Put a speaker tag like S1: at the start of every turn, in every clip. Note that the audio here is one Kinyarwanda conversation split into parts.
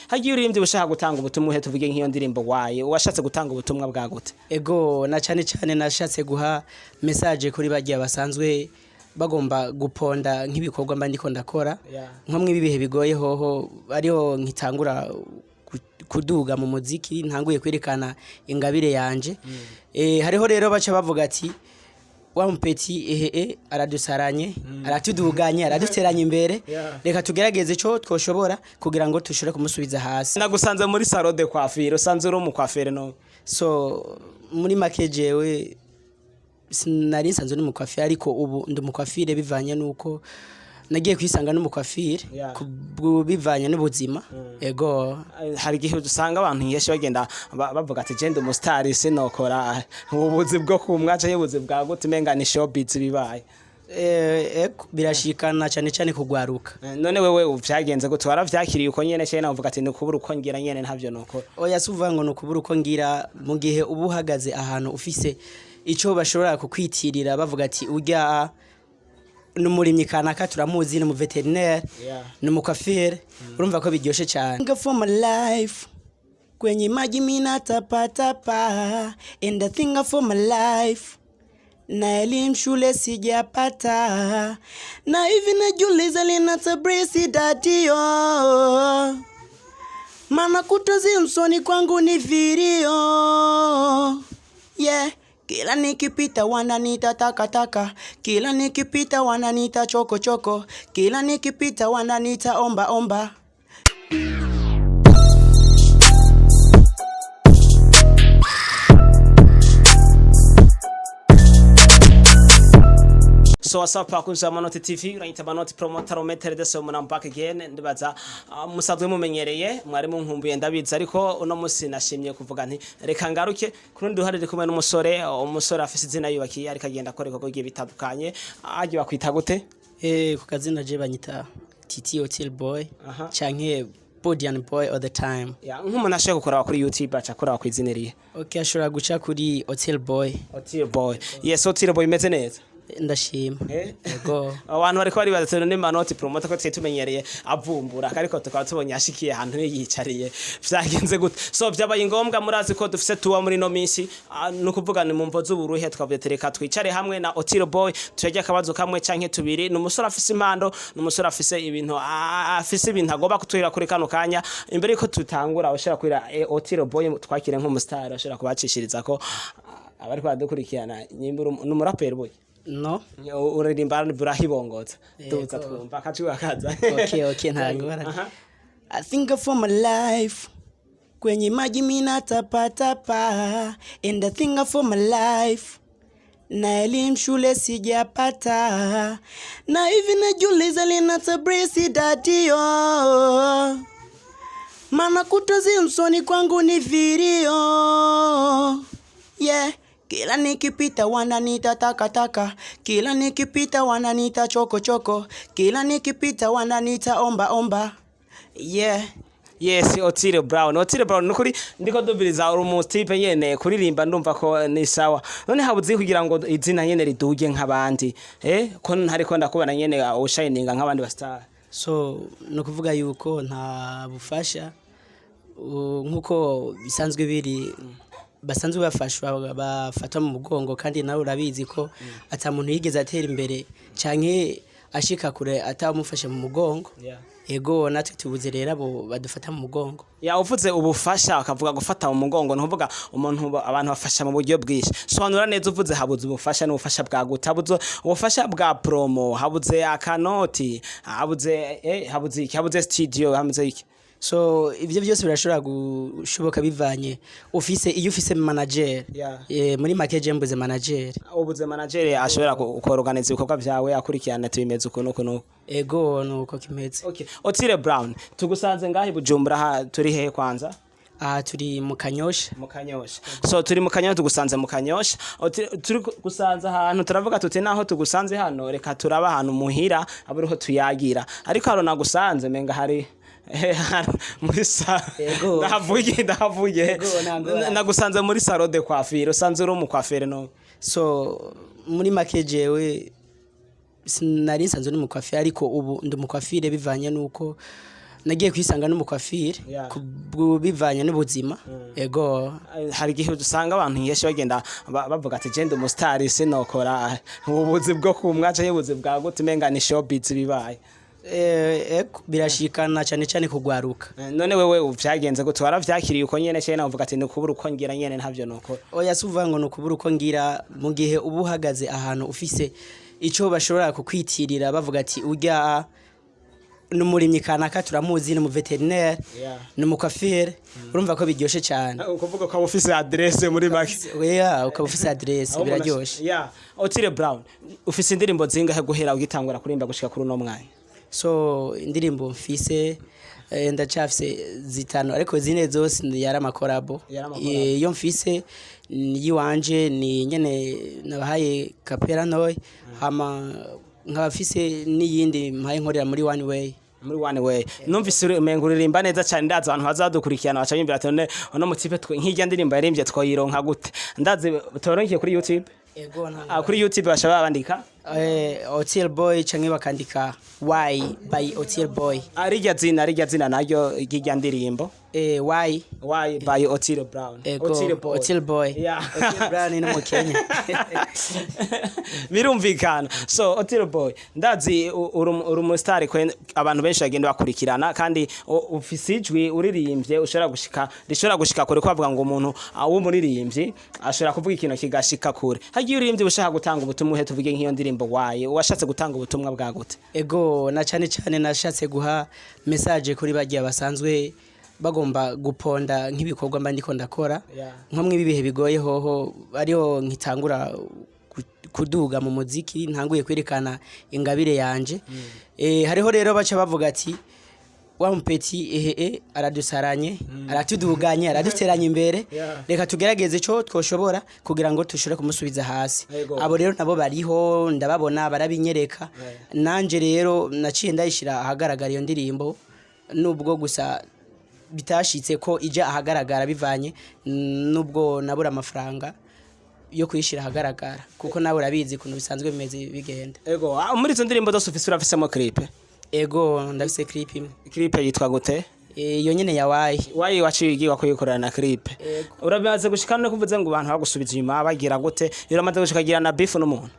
S1: hagiye uririmvye ushaka gutanga ubutumwa he tuvuge nk'iyo ndirimbo waye washatse gutanga ubutumwa bwa gute
S2: ego na cyane cyane nashatse guha message kuri bagiye basanzwe bagomba guponda nk'ibikorwa mba ndiko ndakora nko mwe bibihe bigoye hoho ariho nkitangura kuduga mu muziki ntanguye kwerekana ingabire yanje hariho rero baca bavuga ati wa mpeti aradusaranye aratuduganye araduteranye imbere reka tugerageze ico twoshobora kugira ngo tushore kumusubiza hasi
S1: nagusanze muri salon de coiffure usanze uri mu coiffure no
S2: so muri make jewe sinari nsanzwe mu coiffure ariko ubu ndi mu coiffure bivanye nuko nagiye kwisanga no mu coiffure bivanye n'ubuzima ego
S1: hari gihe usanga abantu yeshe bagenda bavuga ati gende mu star sinokora ubuzi bwo kumwaca y'ubuzi bwa gute menga ni showbiz bibaye
S2: birashikana cyane cyane kugwaruka
S1: none wewe uvyagenze gute waravyakiriye uko nyene cyane navuga ati nikubura uko ngira nyene ntavyo nokora
S2: oya suvuga ngo nukubura uko ngira mu gihe ubu uhagaze ahantu ufise ico bashobora kukwitirira bavuga ati urya numurimyi kanaka turamuzi no mu veterinaire no mu coiffure urumva ko biryoshe cyane go for my life kwenye maji mina tapata pa and the thing for my life na elimu shule sijapata na hivi najiuliza lina tabrisi dadio maana kutozi msoni kwangu ni video kila nikipita wananiita takataka kila nikipita wananiita choko choko kila nikipita wananiita omba omba
S1: So what's up akunze AMANOTA TV uranyita AMANOTA promoter meter de so muna back again ndibaza musadwe mumenyereye mwari munkumbuye ndabiza ariko uno musi nashimye kuvuga nti reka ngaruke kurundi uharire kumwe n'umusore afise izina yubakiye ariko agenda akoreka ko giye bitandukanye agiye bakwita gute
S2: ku kazina je banyita TT Otile boy canke Bodian boy all the time
S1: nk'umuntu ashaka gukora kuri YouTube acakora ku izineriye
S2: okay ashobora guca kuri Otile boy
S1: yes Otile boy meze neza
S2: ndashima
S1: ego abantu bariko bari badatse n'Imanoti promoter ko tumenyereye avumbura ariko tukaba tubonye ashikiye ahantu yicariye vyagenze gute so byabaye ngombwa murazi ko dufise tuwa muri no minsi no kuvuga ni mu mvo z'uburuhe twavyetereka twicare hamwe na Otile boy tuyajya akabazo kamwe canke tubiri n'umusore afise impano n'umusore afise ibintu agomba kutwira kuri kano kanya imbere ko tutangura ushira kuri Otile boy twakire nk'umustar ashira kubacishiriza ko abari kwadukurikirana nyimbura n'umuraperi boy
S2: no
S1: uririmba burahibongoza tuza twumva kaciwe akaza
S2: okay ntangora I think for my life kwenye maji mina tapata pa and the thing for my life na elimu shule sijapata na hivi najiuliza lina tabrisi dadio maana kutozi msoni kwangu ni video kila nikipita wananiita takataka kila nikipita wananiita choko choko kila nikipita wananiita omba omba
S1: yes Otile Brown nukuri ndiko dubiriza urumustipe nyene kuririmba ndumva ko ni sawa none habuzi kugira ngo izina nyene riduge nk'abandi ko ntariko ndakubona nyene ushininga nk'abandi ba star
S2: so no kuvuga yuko nta bufasha nkuko bisanzwe biri basanzwe bafatwa mu mugongo kandi nawe urabizi ko ata muntu yigeze atera imbere canke ashika kure atamufashe mu mugongo ego natwe tubuze rero abo badufata mu mugongo
S1: uvuze ubufasha akavuga gufata mu mugongo ntuvuga umuntu abantu bafasha mu buryo bwishi sobanura neza uvuze habuze ubufasha n'ubufasha bwa guta habuze ubufasha bwa promo habuze akanoti habuze studio habuze iki
S2: so ivyo byose birashobora gushoboka bivanye iyo ufise manager muri make mbuze manager
S1: ubuze manager ashobora kuorganize ibikorwa byawe akurikirana tubimeze uko nuko
S2: ego nuko kimeze
S1: okay Otile Brown tugusanze ngahe Bujumbura turi he kwanza
S2: turi mu Kanyosha
S1: so turi mu Kanyosha tugusanze mu Kanyosha turi gusanza ahantu turavuga tuti naho tugusanze hano reka turaba ahantu muhira aburiho tuyagira ariko haro nagusanze menga hari muri ndahavuye nagusanze muri salon de coiffure usanze uri mu coiffure no
S2: so muri make jewe sinari nsanzwe mu coiffure ariko ubu ndi mu coiffure bivanye nuko nagiye kwisanga n'umukwafire bivanye n'ubuzima ego
S1: hari igihe usanga abantu nyinshi bagenda bavuga ati genda umusitari sinokora ububuzi bwo kumwaca y'ubuzi bwa gute umenga ni showbiz bibaye
S2: ego birashikana cyane cyane kugwaruka
S1: none wewe uvyagenze gute waravyakiriye uko nyene cyane navuga ati nukubura uko ngira nyene ntavyo nokora
S2: oya suvuga ngo nukubura uko ngira mu gihe ubu uhagaze ahantu ufise ico bashobora kukwitirira bavuga ati urya n'umurimyi kanaka turamuzi ni mu veterinaire ni mu coiffure urumva ko biryoshe cyane
S1: ukuvuga ko ufise adresse muri make
S2: oya ukaba ufise adresse biraryoshe
S1: Otile Brown ufise indirimbo zingahe guhera ugitangura kurimba gushika kuri uno mwanya
S2: so indirimbo mfise ndacafise zitano ariko zine zose yari amakorabo iyo mfise yiwanje ni nyene nabahaye kapera noy hama nkabafise n'iyindi mpaye nkorera muri one way numvise umengo uririmba neza cyane ndaza abantu bazadukurikirana baca bimbira ati none ono mutipe nk'ijya ndirimbo yarimbye twoyironka gute ndaze toronkiye kuri YouTube kuri YouTube bashaba bandika Otile Boy canke bakandika Why by Otile Boy
S1: arijya zina naryo igijya ndirimbo
S2: Why
S1: by Otile Brown
S2: Otile Boy Otile Brown ni mu Kenya
S1: birumvikana so Otile Boy ndazi uri umustar ko abantu benshi bagenda bakurikirana kandi ufise ijwi uririmbye rishobora gushika kure ko bavuga ngo umuntu w'umuririmbyi ashobora kuvuga ikintu kigashika kure hagiye uririmbye ushaka gutanga ubutumwa tuvuge nk'iyo ndirimbo Why washatse gutanga ubutumwa bwa gute
S2: ego na cyane nashatse guha message kuri bagiye basanzwe bagomba guponda nk'ibikorwa mba ndiko ndakora nko mwibihe bigoye hoho ariho nkitangura kuduga mu muziki ntanguye kwerekana ingabire yanje hariho rero baca bavuga ati wa mpeti aradusaranye aratuduganye araduteranye imbere reka tugerageze cyo twoshobora kugira ngo tushore kumusubiza hasi abo rero nabo bariho ndababona barabinyereka nanje rero naciye ndayishira ahagaragara iyo ndirimbo nubwo gusa bitashitse ko ija ahagaragara bivanye nubwo nabura amafaranga yo kuyishira ahagaragara kuko nawe urabizi kuntu bisanzwe bimeze bigenda
S1: ego muri izo ndirimbo zose ufise urafisemo clip
S2: ego ndafise clip imwe
S1: clip yitwa gute
S2: iyo nyene ya Why
S1: waciye igiye kuyikorana na clip urabimaze gushika no kuvuze ngo abantu bagusubiza inyuma bagira gute uramaze gushikagira na beef n'umuntu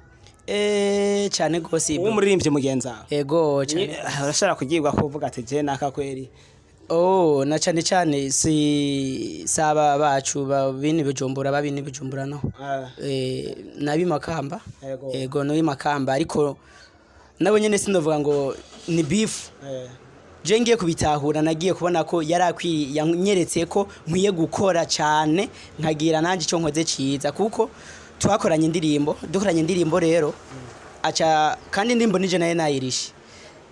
S2: cyane gose
S1: uwo muririmbye mugenza
S2: ego cyane
S1: urashaka kugirwa kuvuga ati je naka kweri
S2: na cyane si saba bacu babini bijumbura no nabi makamba ego no makamba ariko nabo nyene sindovuga ngo ni beef je ngiye kubitahura nagiye kubona ko yarakwi yanyeretse ko nkwiye gukora cyane nkagira nanje cyo nkoze ciza kuko dukoranye indirimbo rero acha kandi ndimbo nije naye nayirishe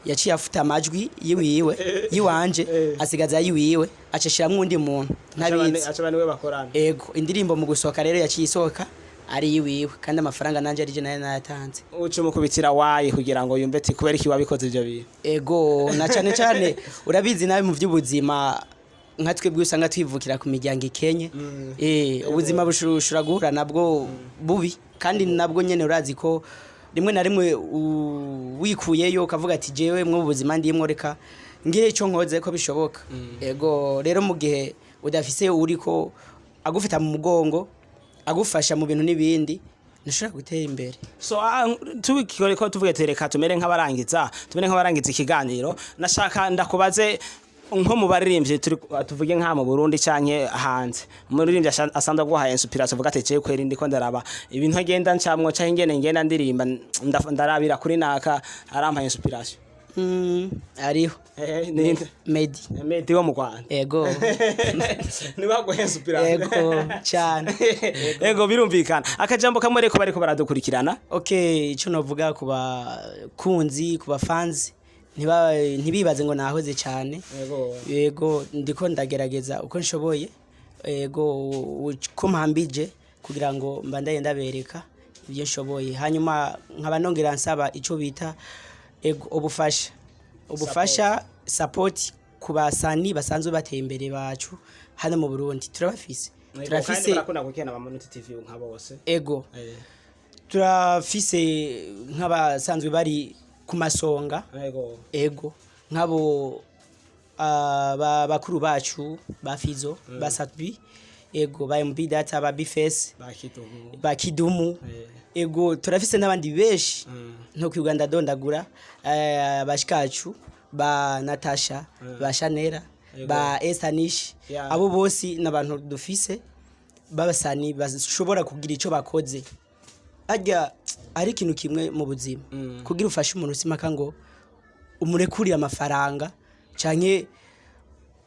S2: yaciye afuta amajwi yiwanje asigaza yiwiwe acashira undi muntu ntabizi
S1: acha bane we bakorana
S2: ego indirimbo mu gusohoka rero yaciye isohoka ari yiwiwe kandi amafaranga nanje arije naye nayatanze
S1: ucu mukubitira Why kugira ngo yumve ati kubera iki wabikoze ibyo bintu
S2: ego na cyane urabizi nawe mu by'ubuzima nka twebwe usanga twivukira ku miryango ikenye ubuzima bushura guhura nabwo bubi kandi nabwo nyene urazi ko rimwe na rimwe wikuyeyo kavuga ati jewe mu buzima ndimwo reka ngire cyo nkoze ko bishoboka ego rero mu gihe udafise uriko agufita mu mugongo agufasha mu bintu nibindi nishaka gutera imbere
S1: so tubikore ko tuvuge tereka tumere nk'abarangiza ikiganiro nashaka ndakubaze nko mu baririmbye tuvuge nka mu Burundi canke hanze umuririmbye asanzwe guhaye inspiration vuga ati je kweri ndiko ndaraba ibintu agenda ncamwo canke ngenda ndirimba ndarabira kuri naka arampaye inspiration
S2: ariho
S1: ninde Medi wo mu Rwanda
S2: ego
S1: ni baguhe inspiration
S2: ego cyane
S1: ego birumvikana akajambo kamwe reko bariko baradukurikirana
S2: ico novuga kuba kunzi kuba fans ntibibaze ngo nahoze cyane yego ndiko ndagerageza uko nshoboye yego uko mpambije kugira ngo mbandaye ndabereka ibyo nshoboye hanyuma nkaba nongera nsaba ico bita ubufasha support kubasani basanzwe bateye imbere bacu hano mu Burundi turafise
S1: barakunda gukena amanota TV nka bose
S2: ego turafise nk'abasanzwe bari ku masonga ego nkabo bakuru bacu ba Fizo ba Satbi ego ba MB data ba Bifes ba Kidumu ego turafise n'abandi beshi nko ku Uganda dondagura bashikacu ba Natasha ba Chanera ba Estanish abo bose n'abantu dufise babasani bashobora kugira ico bakoze ajya ari ikintu kimwe mu buzima kugira ufashe umuntu simaka ngo umurekurire amafaranga canke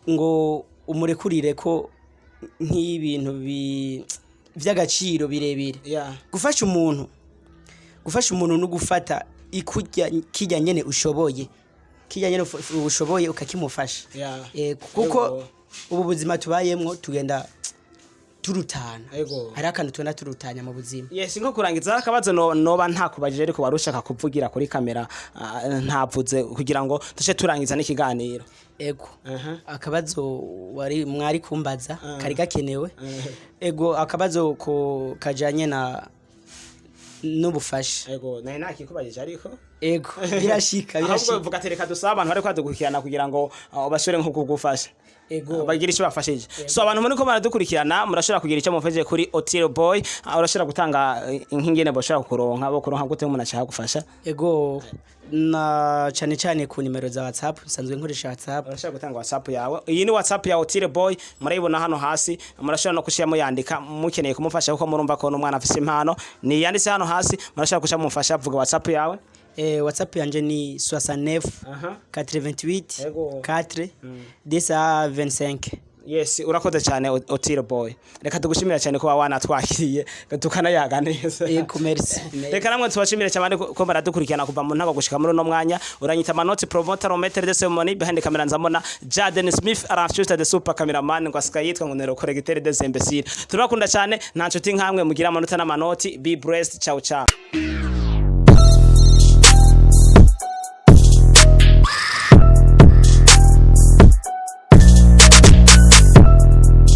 S2: ngo umurekurire ko nk'ibintu vy'agaciro birebire gufasha umuntu no gufata ikujya kijya nyene ushoboye ukakimufasha kuko ubu buzima tubayemwo tugenda turutana hari akantu tubona turutanya mu buzima
S1: nko kurangiza akabazo noba ntakubajije ariko barushaka kuvugira kuri kamera ntavuze kugira ngo tushe turangiza n'ikiganiro
S2: akabazo mwari kumbaza kari gakenewe akabazo ko kajanye n'ubufasha
S1: naye nakikubajije ariko
S2: birashika
S1: ahubwo vuga tereka dusaba abantu bari kwadukurikirana kugira ngo bashore nko kugufasha bagira icyo bafashije so abantu muri ko baradukurikirana murashobora kugira icyo mufeje kuri Otile boy urashobora gutanga inkingene boshobora kuronka gute umuntu ashaka gufasha
S2: na cyane ku nimero za WhatsApp sanzwe nkoresha WhatsApp
S1: urashobora gutanga WhatsApp yawe iyi ni WhatsApp ya Otile boy murayibona hano hasi murashobora no kushira muyandika mukeneye kumufasha kuko murumva ko n'umwana afise impano ni yanditse hano hasi murashobora kusha mufasha vuga WhatsApp yawe
S2: WhatsApp yanje ni 69 88 4 225
S1: urakoze cyane Otile boy reka tugushimira cyane ko wana twakiriye gatukana yaga neza
S2: merci
S1: reka namwe tubashimire cyane ko baradukurikirana kuva mu ntago gushika muri no mwanya uranyita amanota promoter rometer de ceremony behind camera nzamona Jaden Smith arafshuta de super cameraman ngo asika yitwa ngo nero correcteur des imbéciles turabakunda cyane nta nshuti nkamwe mugira amanota n'amanoti be blessed ciao ciao